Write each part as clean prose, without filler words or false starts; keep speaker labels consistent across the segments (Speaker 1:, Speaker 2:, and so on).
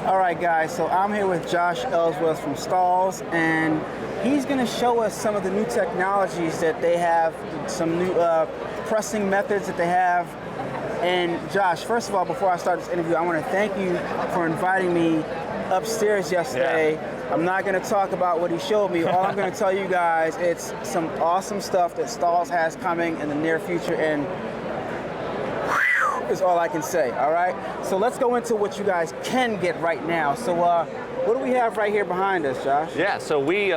Speaker 1: All right, guys, so I'm here with Josh Ellsworth from Stahls, and he's going to show us some of the new technologies that they have, some new pressing methods that they have. And Josh, first of all, before I start this interview, I want to thank you for inviting me upstairs yesterday. Yeah. I'm not going to talk about what he showed me. All I'm going to tell you guys, it's some awesome stuff that Stahls has coming in the near future, and is all I can say, all right? So let's go into what you guys can get right now. So what do we have right here behind us, Josh?
Speaker 2: Yeah, so we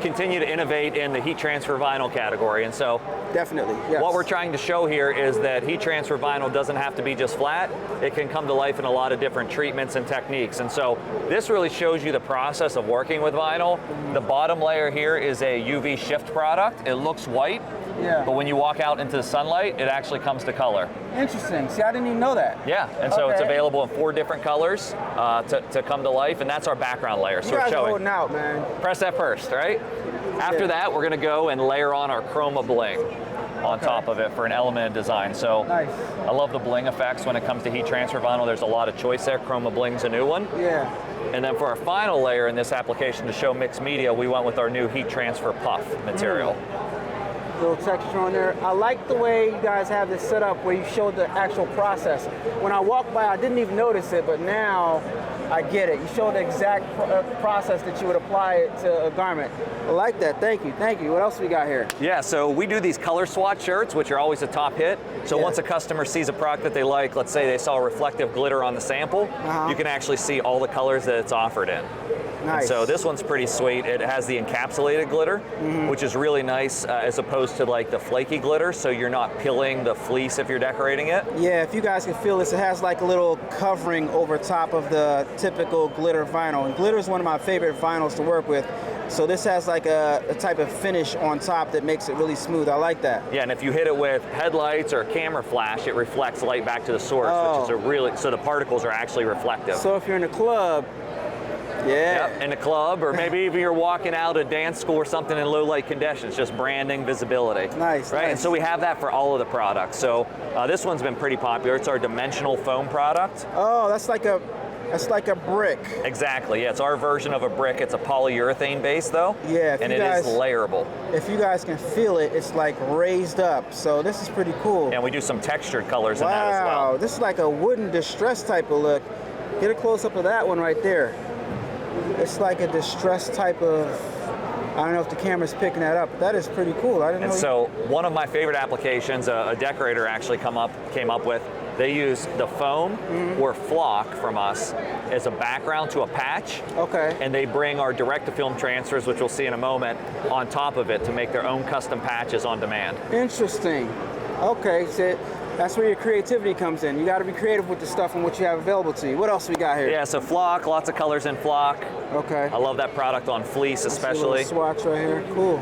Speaker 2: continue to innovate in the heat transfer vinyl category, and so
Speaker 1: definitely, yes.
Speaker 2: What we're trying to show here is that heat transfer vinyl doesn't have to be just flat. It can come to life in a lot of different treatments and techniques, and so this really shows you the process of working with vinyl. The bottom layer here is a UV shift product. It looks white, but when you walk out into the sunlight, it actually comes to color.
Speaker 1: Interesting. See, I didn't even know that.
Speaker 2: Yeah, and so it's available in 4 different colors to come to life, and that's our background layer. So
Speaker 1: you guys
Speaker 2: we're showing.
Speaker 1: Are holding out, man.
Speaker 2: Press that first, right? After that, we're going to go and layer on our Ricoma bling on top of it for an element of design. So
Speaker 1: nice.
Speaker 2: I love the bling effects when it comes to heat transfer vinyl. There's a lot of choice there. Ricoma bling's a new one.
Speaker 1: Yeah.
Speaker 2: And then for our final layer in this application to show mixed media, we went with our new heat transfer puff material.
Speaker 1: Little texture on there. I like the way you guys have this set up where you showed the actual process. When I walked by, I didn't even notice it, but now I get it. You showed the exact process that you would apply it to a garment. I like that. Thank you. Thank you. What else we got here?
Speaker 2: Yeah, so we do these color swatch shirts, which are always a top hit. So once a customer sees a product that they like, let's say they saw reflective glitter on the sample, you can actually see all the colors that it's offered in.
Speaker 1: Nice.
Speaker 2: And so this one's pretty sweet. It has the encapsulated glitter, which is really nice as opposed to like the flaky glitter, so you're not peeling the fleece if you're decorating it.
Speaker 1: Yeah, if you guys can feel this, it has like a little covering over top of the typical glitter vinyl. And glitter is one of my favorite vinyls to work with. So this has like a type of finish on top that makes it really smooth. I like that.
Speaker 2: Yeah, and if you hit it with headlights or camera flash, it reflects light back to the source, which is a really, so the particles are actually reflective.
Speaker 1: So if you're in a club,
Speaker 2: Yep, in a club, or maybe even you're walking out of dance school or something in low light conditions, just branding, visibility.
Speaker 1: Nice,
Speaker 2: right?
Speaker 1: Nice.
Speaker 2: And so we have that for all of the products. So this one's been pretty popular. It's our dimensional foam product.
Speaker 1: Oh, that's like a brick.
Speaker 2: Exactly, yeah, it's our version of a brick. It's a polyurethane base though,
Speaker 1: yeah,
Speaker 2: and it is layerable.
Speaker 1: If you guys can feel it, it's like raised up, so this is pretty cool.
Speaker 2: And we do some textured colors in that as well.
Speaker 1: Wow, this is like a wooden distressed type of look. Get a close-up of that one right there. It's like a distressed type of, I don't know if the camera's picking that up, but that is pretty cool. I didn't know.
Speaker 2: And so one of my favorite applications, a decorator actually came up with, they use the foam or flock from us as a background to a patch.
Speaker 1: Okay.
Speaker 2: And they bring our direct-to-film transfers, which we'll see in a moment, on top of it to make their own custom patches on demand.
Speaker 1: Interesting. Okay, so that's where your creativity comes in. You got to be creative with the stuff and what you have available to you. What else we got here?
Speaker 2: Yeah, so flock, lots of colors in flock.
Speaker 1: Okay.
Speaker 2: I love that product on fleece especially.
Speaker 1: Swatch right here, cool.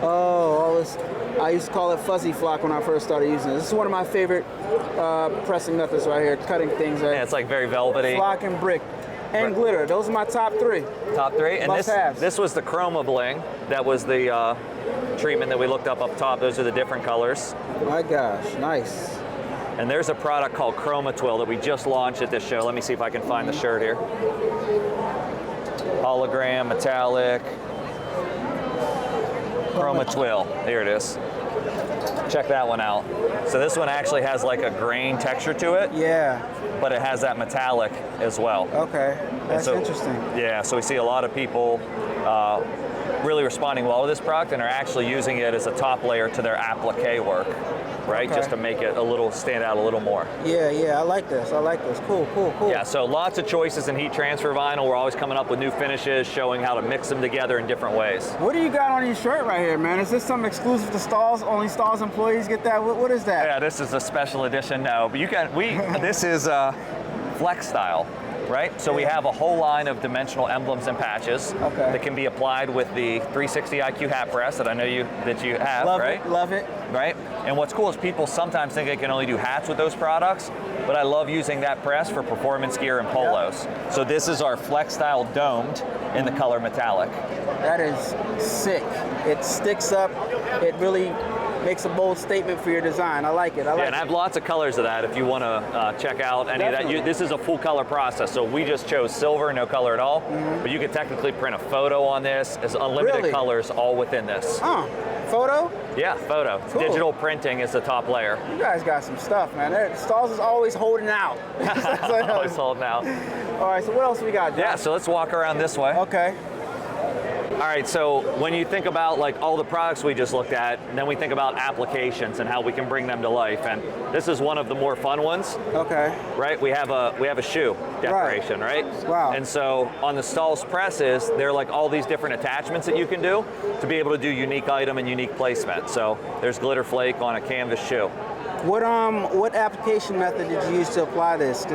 Speaker 1: Oh, all this. I used to call it fuzzy flock when I first started using it. This is one of my favorite pressing methods right here, cutting things. Right?
Speaker 2: Yeah, it's like very velvety.
Speaker 1: Flock and brick. And glitter. Those are my top 3.
Speaker 2: Top 3. And
Speaker 1: Must-haves.
Speaker 2: this was the Ricoma bling. That was the treatment that we looked up top. Those are the different colors.
Speaker 1: My gosh, nice.
Speaker 2: And there's a product called Chroma Twill that we just launched at this show. Let me see if I can find the shirt here. Hologram, metallic, Chroma Twill. Here it is. Check that one out. So this one actually has like a grain texture to it.
Speaker 1: Yeah.
Speaker 2: But it has that metallic as well.
Speaker 1: Okay, that's interesting.
Speaker 2: Yeah, so we see a lot of people really responding well to this product and are actually using it as a top layer to their applique work, right? Just to make it a little, stand out a little more.
Speaker 1: Yeah, I like this. I like this. Cool.
Speaker 2: Yeah, so lots of choices in heat transfer vinyl. We're always coming up with new finishes, showing how to mix them together in different ways.
Speaker 1: What do you got on your shirt right here, man? Is this something exclusive to Stahls? Only Stahls employees get that? What is that?
Speaker 2: Yeah, this is a special edition. No, but you can. This is flex style. Right? So we have a whole line of dimensional emblems and patches that can be applied with the 360 IQ hat press that I know you have, right?
Speaker 1: Love it.
Speaker 2: Right? And what's cool is people sometimes think they can only do hats with those products, but I love using that press for performance gear and polos. Yep. So this is our flex style domed in the color metallic.
Speaker 1: That is sick. It sticks up. It really makes a bold statement for your design. I like it. I like
Speaker 2: and I
Speaker 1: it.
Speaker 2: have lots of colors of that if you want to check out any of that. This is a full color process, so we just chose silver, no color at all. But you could technically print a photo on this. There's unlimited colors all within this.
Speaker 1: Photo?
Speaker 2: Yeah, photo.
Speaker 1: Cool.
Speaker 2: Digital printing is the top layer.
Speaker 1: You guys got some stuff, man. Stahls is always holding out.
Speaker 2: Always holding out.
Speaker 1: All right, so what else we got, John?
Speaker 2: Yeah, so let's walk around this way.
Speaker 1: Okay.
Speaker 2: All right, so when you think about like all the products we just looked at, then we think about applications and how we can bring them to life. And this is one of the more fun ones.
Speaker 1: Okay.
Speaker 2: Right, we have a shoe decoration, right?
Speaker 1: Wow.
Speaker 2: And so on the Stahls presses, there are like all these different attachments that you can do to be able to do unique item and unique placement. So there's glitter flake on a canvas shoe.
Speaker 1: What application method did you use to apply this?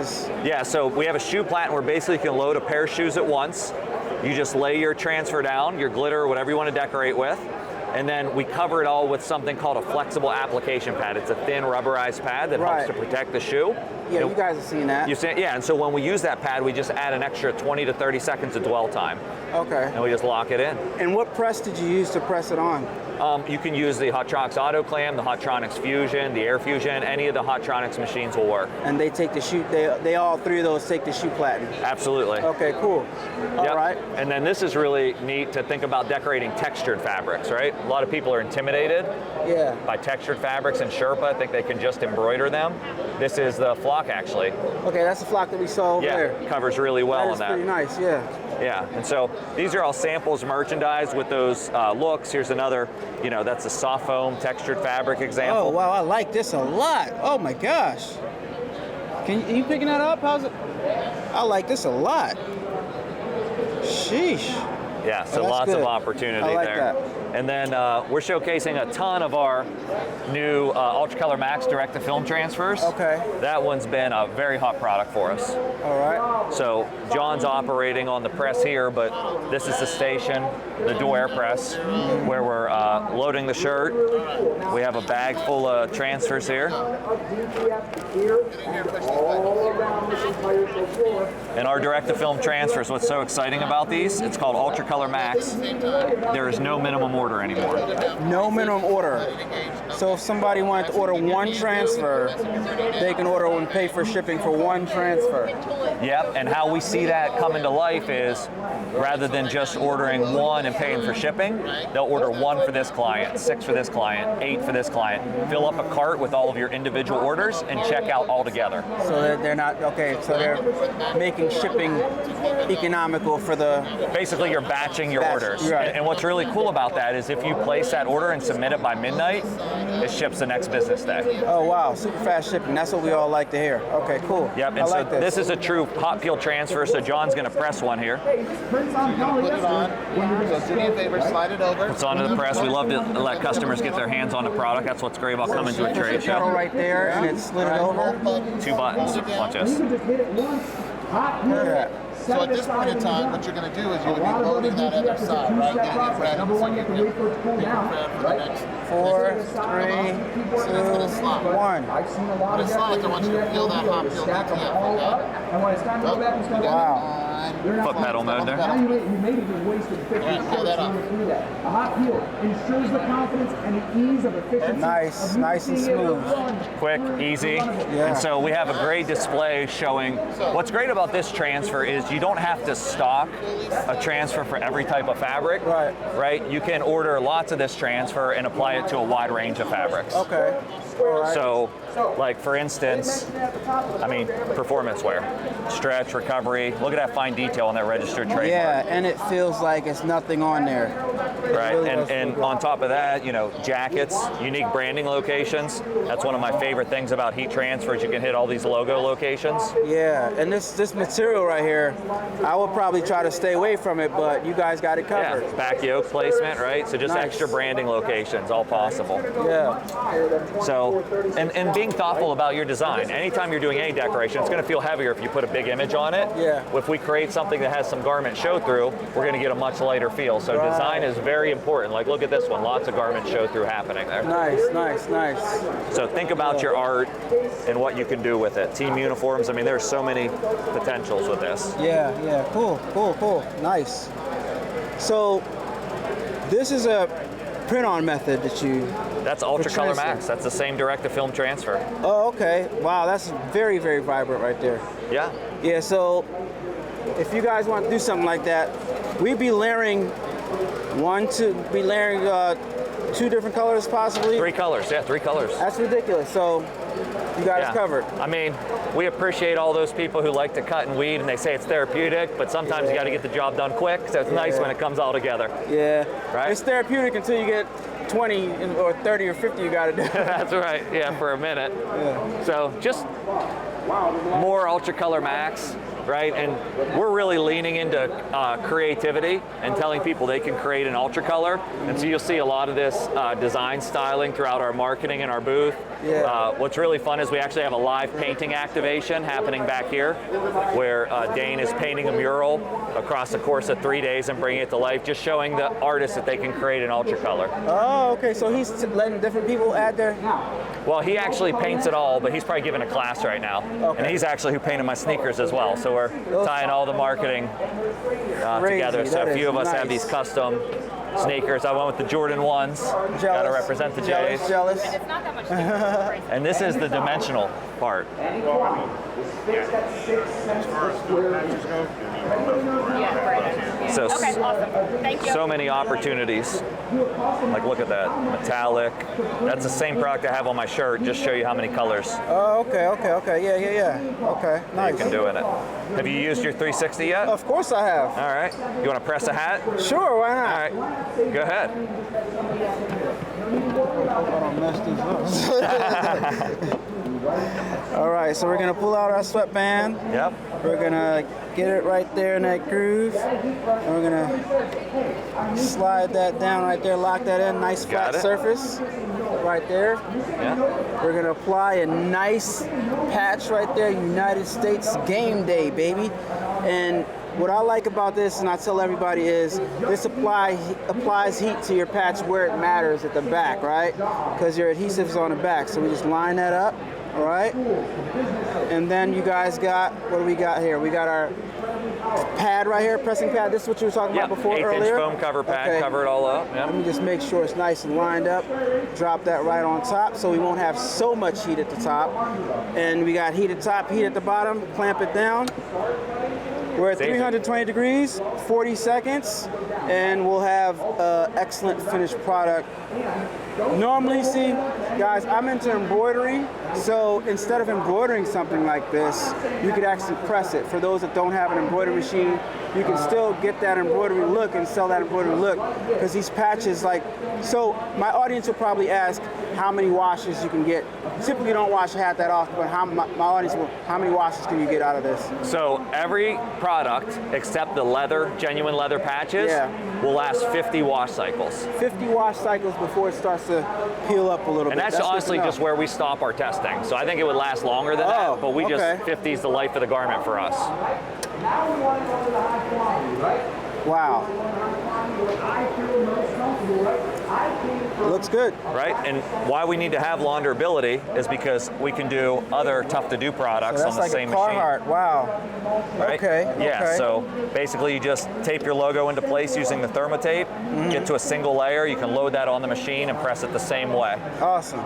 Speaker 2: Yeah, so we have a shoe plat where basically you can load a pair of shoes at once. You just lay your transfer down, your glitter, whatever you want to decorate with, and then we cover it all with something called a flexible application pad. It's a thin rubberized pad that helps to protect the shoe.
Speaker 1: Yeah, you guys have seen that.
Speaker 2: Yeah, and so when we use that pad, we just add an extra 20 to 30 seconds of dwell time.
Speaker 1: Okay.
Speaker 2: And we just lock it in.
Speaker 1: And what press did you use to press it on?
Speaker 2: You can use the Hotronix Auto Clam, the Hotronix Fusion, the Air Fusion. Any of the Hotronix machines will work.
Speaker 1: And they take the shoe. They all three of those take the shoe platen.
Speaker 2: Absolutely.
Speaker 1: Okay, cool. All right.
Speaker 2: And then this is really neat to think about decorating textured fabrics, right? A lot of people are intimidated by textured fabrics and Sherpa, think they can just embroider them. This is the flock, actually.
Speaker 1: Okay, that's the flock that we saw over there.
Speaker 2: Yeah, covers really well on that.
Speaker 1: Pretty nice, yeah.
Speaker 2: Yeah, and so these are all samples merchandise with those looks. Here's another, that's a soft foam textured fabric example.
Speaker 1: Oh, wow, I like this a lot. Oh my gosh. Are you picking that up? How's it? I like this a lot. Sheesh.
Speaker 2: Yeah, so lots of opportunity there.
Speaker 1: That.
Speaker 2: And then we're showcasing a ton of our new Ultracolor Max direct-to-film transfers.
Speaker 1: Okay.
Speaker 2: That one's been a very hot product for us.
Speaker 1: All right.
Speaker 2: So John's operating on the press here, but this is the station, the dual air press, where we're loading the shirt. We have a bag full of transfers here. And our direct-to-film transfers, what's so exciting about these, it's called Ultracolor Max. There is no minimum order anymore.
Speaker 1: No minimum order. So if somebody wanted to order one transfer, they can order and pay for shipping for one transfer.
Speaker 2: Yep, and how we see that come into life is rather than just ordering one and paying for shipping, they'll order one for this client, 6 for this client, 8 for this client. Fill up a cart with all of your individual orders and check out all together.
Speaker 1: So they're not, okay, so they're making shipping economical for the...
Speaker 2: Basically, you're batching your orders.
Speaker 1: Right.
Speaker 2: And what's really cool about that is if you place that order and submit it by midnight, it ships the next business day.
Speaker 1: Oh, wow, super fast shipping. That's what we all like to hear. Okay, cool.
Speaker 2: Yep, and so this is a true hot peel transfer, so John's going to press one here.
Speaker 3: Put it on. So do me a favor, slide it over.
Speaker 2: It's onto the press. We love to let customers get their hands on the product. That's what's great about coming to a trade show.
Speaker 1: Right there, and it's slid it over.
Speaker 2: 2 buttons. Watch this.
Speaker 3: So at this point in time, what you're going to do is you're going to be loading that other side, right? Getting it ready so you can be prepared for the next.
Speaker 1: 4, 3, 2, 1.
Speaker 3: When it slides, I want you to peel that hot peel DTF, okay?
Speaker 1: Wow.
Speaker 2: Foot pedal mode there.
Speaker 3: Peel that up.
Speaker 4: A hot peel ensures the confidence and the ease of efficiency.
Speaker 1: Nice and smooth.
Speaker 2: Quick, easy. And so we have a great display showing. What's great about this transfer is you don't have to stock a transfer for every type of fabric. Right? You can order lots of this transfer and apply it to a wide range of fabrics.
Speaker 1: Okay.
Speaker 2: So, like for instance, performance wear, stretch, recovery. Look at that fine detail on that registered trademark.
Speaker 1: Yeah, and it feels like it's nothing on there.
Speaker 2: Right, really and on top of that, jackets, unique branding locations. That's one of my favorite things about heat transfers. You can hit all these logo locations.
Speaker 1: Yeah, and this material right here, I would probably try to stay away from it, but you guys got it covered.
Speaker 2: Yeah, back yoke placement, right? So just extra branding locations, all possible.
Speaker 1: Yeah.
Speaker 2: So, and being thoughtful about your design. Anytime you're doing any decoration, it's going to feel heavier if you put a big image on it.
Speaker 1: Yeah.
Speaker 2: If we create something that has some garment show through, we're going to get a much lighter feel. So design is very important. Like look at this one, lots of garment show through happening there.
Speaker 1: Nice.
Speaker 2: So think about your art and what you can do with it. Team uniforms, there's so many potentials with this.
Speaker 1: Yeah, cool. Nice. So this is a print-on method that you...
Speaker 2: That's Ultra Color
Speaker 1: transfer.
Speaker 2: Max. That's the same direct-to-film transfer.
Speaker 1: Oh, okay. Wow, that's very, very vibrant right there.
Speaker 2: Yeah.
Speaker 1: Yeah, so if you guys want to do something like that, we'd be layering two different colors possibly.
Speaker 2: 3 colors, yeah, 3 colors.
Speaker 1: That's ridiculous. So you got us covered.
Speaker 2: I mean, we appreciate all those people who like to cut and weed and they say it's therapeutic, but sometimes you got to get the job done quick, so it's nice when it comes all together.
Speaker 1: Yeah.
Speaker 2: Right?
Speaker 1: It's therapeutic until you get 20 or 30 or 50 you got to do.
Speaker 2: That's right, yeah, for a minute. Yeah. So just more Ultra Color Max, right? And we're really leaning into creativity and telling people they can create an ultra color. And so you'll see a lot of this design styling throughout our marketing and our booth.
Speaker 1: Yeah.
Speaker 2: What's really fun is we actually have a live painting activation happening back here where Dane is painting a mural across the course of 3 days and bringing it to life, just showing the artists that they can create an ultra color.
Speaker 1: Oh, okay. So he's letting different people add their...
Speaker 2: Well, he actually paints it all, but he's probably giving a class right now.
Speaker 1: Okay.
Speaker 2: And he's actually who painted my sneakers as well. So we're tying all the marketing together. So a few of us have these custom sneakers. I went with the Jordan 1s. Got to represent the J's.
Speaker 1: Jealous.
Speaker 5: And it's not that much different.
Speaker 2: And this is the dimensional part.
Speaker 5: Yeah, right.
Speaker 2: So,
Speaker 5: Okay, awesome. Thank you.
Speaker 2: so many opportunities. Like, look at that. Metallic. That's the same product I have on my shirt. Just show you how many colors
Speaker 1: Oh, okay. Yeah. Okay, nice.
Speaker 2: you can do in it. Have you used your 360 yet?
Speaker 1: Of course I have.
Speaker 2: All right. You want to press a hat?
Speaker 1: Sure, why not?
Speaker 2: All right. Go ahead.
Speaker 1: I don't mess this up. All right, so we're gonna pull out our sweatband.
Speaker 2: Yep.
Speaker 1: We're gonna get it right there in that groove. And we're gonna slide that down right there, lock that in, nice flat
Speaker 2: Got it.
Speaker 1: surface right there.
Speaker 2: Yeah.
Speaker 1: We're gonna apply a nice patch right there, United States Game Day, baby. And what I like about this, and I tell everybody, is this applies heat to your patch where it matters at the back, right? Because your adhesive's on the back. So we just line that up, all right? And then you guys got, what do we got here? We got our pad right here, pressing pad. This is what you were talking about before
Speaker 2: 1/8
Speaker 1: earlier?
Speaker 2: inch foam cover pad,
Speaker 1: Okay.
Speaker 2: cover it all up. Yep.
Speaker 1: Let me just make sure it's nice and lined up. Drop that right on top so we won't have so much heat at the top. And we got heat at the top, heat at the bottom. Clamp it down. We're at 320 degrees, 40 seconds, and we'll have an excellent finished product. Normally, see, guys, I'm into embroidery, so instead of embroidering something like this, you could actually press it. For those that don't have an embroidery machine, you can still get that embroidery look and sell that embroidery look, because these patches, like, so my audience will probably ask how many washes you can get. Typically don't wash half that often, but my audience will, how many washes can you get out of this?
Speaker 2: So every product except the leather, genuine leather patches, will last 50 wash cycles.
Speaker 1: 50 wash cycles before it starts to peel up a little
Speaker 2: And
Speaker 1: bit.
Speaker 2: that's honestly just where we stop our testing. So I think it would last longer than that, but we just 50 is the life of the garment for us.
Speaker 4: Now we want to go to the high quality, right?
Speaker 1: Wow.
Speaker 4: I feel most comfortable, right?
Speaker 1: Looks good.
Speaker 2: Right? And why we need to have launderability is because we can do other tough to do products
Speaker 1: So
Speaker 2: on
Speaker 1: that's
Speaker 2: the
Speaker 1: like
Speaker 2: same
Speaker 1: a
Speaker 2: machine.
Speaker 1: Carhartt. Wow.
Speaker 2: Right?
Speaker 1: Okay.
Speaker 2: Yeah,
Speaker 1: okay.
Speaker 2: so basically you just tape your logo into place using the thermotape, get to a single layer, you can load that on the machine and press it the same way.
Speaker 1: Awesome.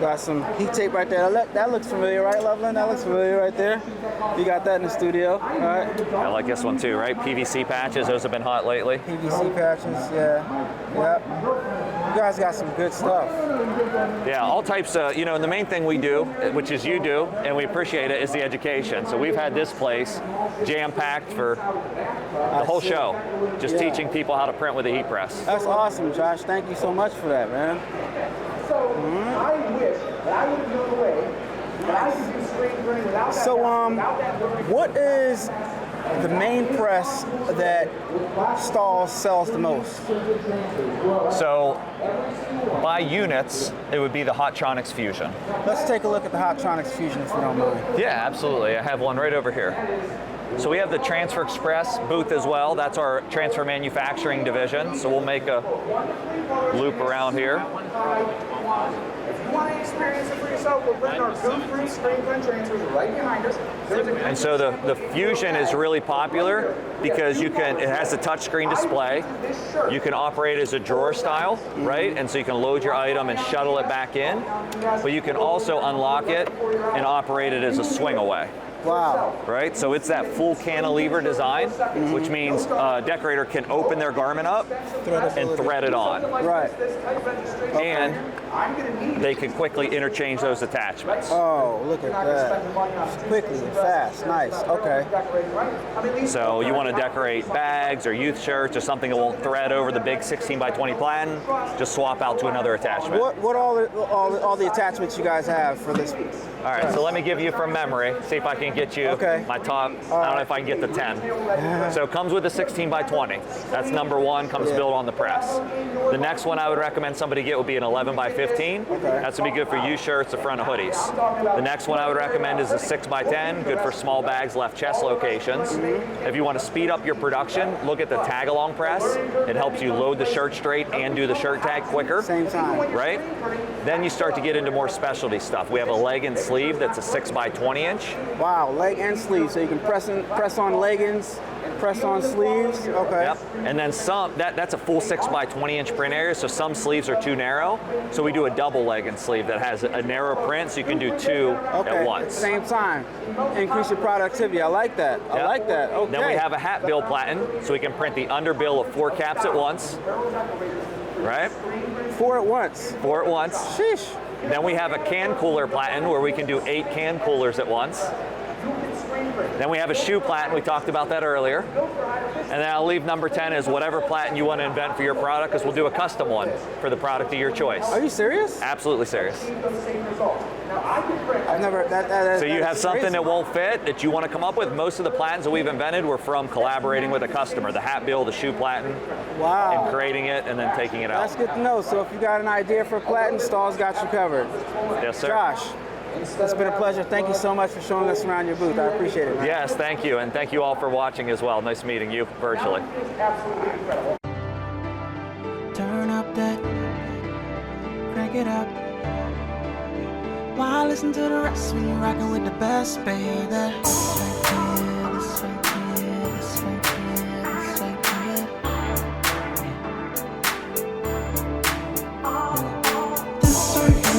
Speaker 1: Got some heat tape right there. That looks familiar, right, Loveland? That looks familiar right there. You got that in the studio, all right?
Speaker 2: I like this one too, right? PVC patches, those have been hot lately.
Speaker 1: PVC patches, yeah. Yep. You guys got some good stuff.
Speaker 2: Yeah, all types of, and the main thing we do, which is you do, and we appreciate it, is the education. So we've had this place jam-packed for the whole show, just teaching people how to print with a heat press.
Speaker 1: That's awesome, Josh. Thank you so much for that, man.
Speaker 4: I wish that I would have known a way that I could do screen printing without that.
Speaker 1: So, what is the main press that Stahls sells the most?
Speaker 2: So, by units, it would be the Hotronix Fusion.
Speaker 1: Let's take a look at the Hotronix Fusion if you don't mind.
Speaker 2: Yeah, absolutely. I have one right over here. So we have the Transfer Express booth as well. That's our transfer manufacturing division. So we'll make a loop around here.
Speaker 4: want to experience it for yourself, we're putting our goof-free screen print transfers right behind us.
Speaker 2: And so the Fusion is really popular because it has a touchscreen display. You can operate as a drawer style, right? And so you can load your item and shuttle it back in, but you can also unlock it and operate it as a swing away.
Speaker 1: Wow.
Speaker 2: Right, so it's that full cantilever design, which means a decorator can open their garment up and thread it on.
Speaker 1: Right.
Speaker 2: And they can quickly interchange those attachments.
Speaker 1: Oh, look at that. Quickly and fast. Nice. Okay.
Speaker 2: So you want to decorate bags or youth shirts or something that won't thread over the big 16 by 20 platen, just swap out to another attachment.
Speaker 1: What all the attachments you guys have for this?
Speaker 2: All right, so let me give you from memory, see if I can get you my top, I don't know if I can get the 10. So it comes with a 16 by 20. That's number one, comes built on the press. The next one I would recommend somebody get would be an 11 by 15. That's gonna be good for youth shirts, the front of hoodies. The next one I would recommend is a 6 by 10, good for small bags, left chest locations. If you want to speed up your production, look at the tag along press. It helps you load the shirt straight and do the shirt tag quicker.
Speaker 1: Same time.
Speaker 2: Right? Then you start to get into more specialty stuff. We have a leg and sleeve that's a 6 by 20 inch.
Speaker 1: Wow, leg and sleeve. So you can press on leggings, press on sleeves. Okay.
Speaker 2: Yep. And then that's a full 6 by 20 inch print area. So some sleeves are too narrow. So we do a double leg and sleeve that has a narrow print, so you can do two at once.
Speaker 1: Same time. Increase your productivity. I like that. I like that. Okay.
Speaker 2: Then we have a hat bill platen, so we can print the underbill of 4 caps at once. Right?
Speaker 1: 4 at once.
Speaker 2: 4 at once.
Speaker 1: Sheesh.
Speaker 2: Then we have a can cooler platen where we can do 8 can coolers at once. Then we have a shoe platen, we talked about that earlier. And then I'll leave number 10 as whatever platen you want to invent for your product, because we'll do a custom one for the product of your choice.
Speaker 1: Are you serious?
Speaker 2: Absolutely serious.
Speaker 1: I've never.
Speaker 2: So you have something that won't fit that you want to come up with. Most of the platens that we've invented were from collaborating with a customer. The hat bill, the shoe platen, and creating it and then taking it out.
Speaker 1: That's good to know. So if you got an idea for a platen, Stahls got you covered.
Speaker 2: Yes, sir.
Speaker 1: Josh, it's been a pleasure. Thank you so much for showing us around your booth. I appreciate it, man.
Speaker 2: Yes, thank you. And thank you all for watching as well. Nice meeting you virtually.
Speaker 6: Turn up that, crank it up. Why listen to the rest when you're rocking with the best, baby?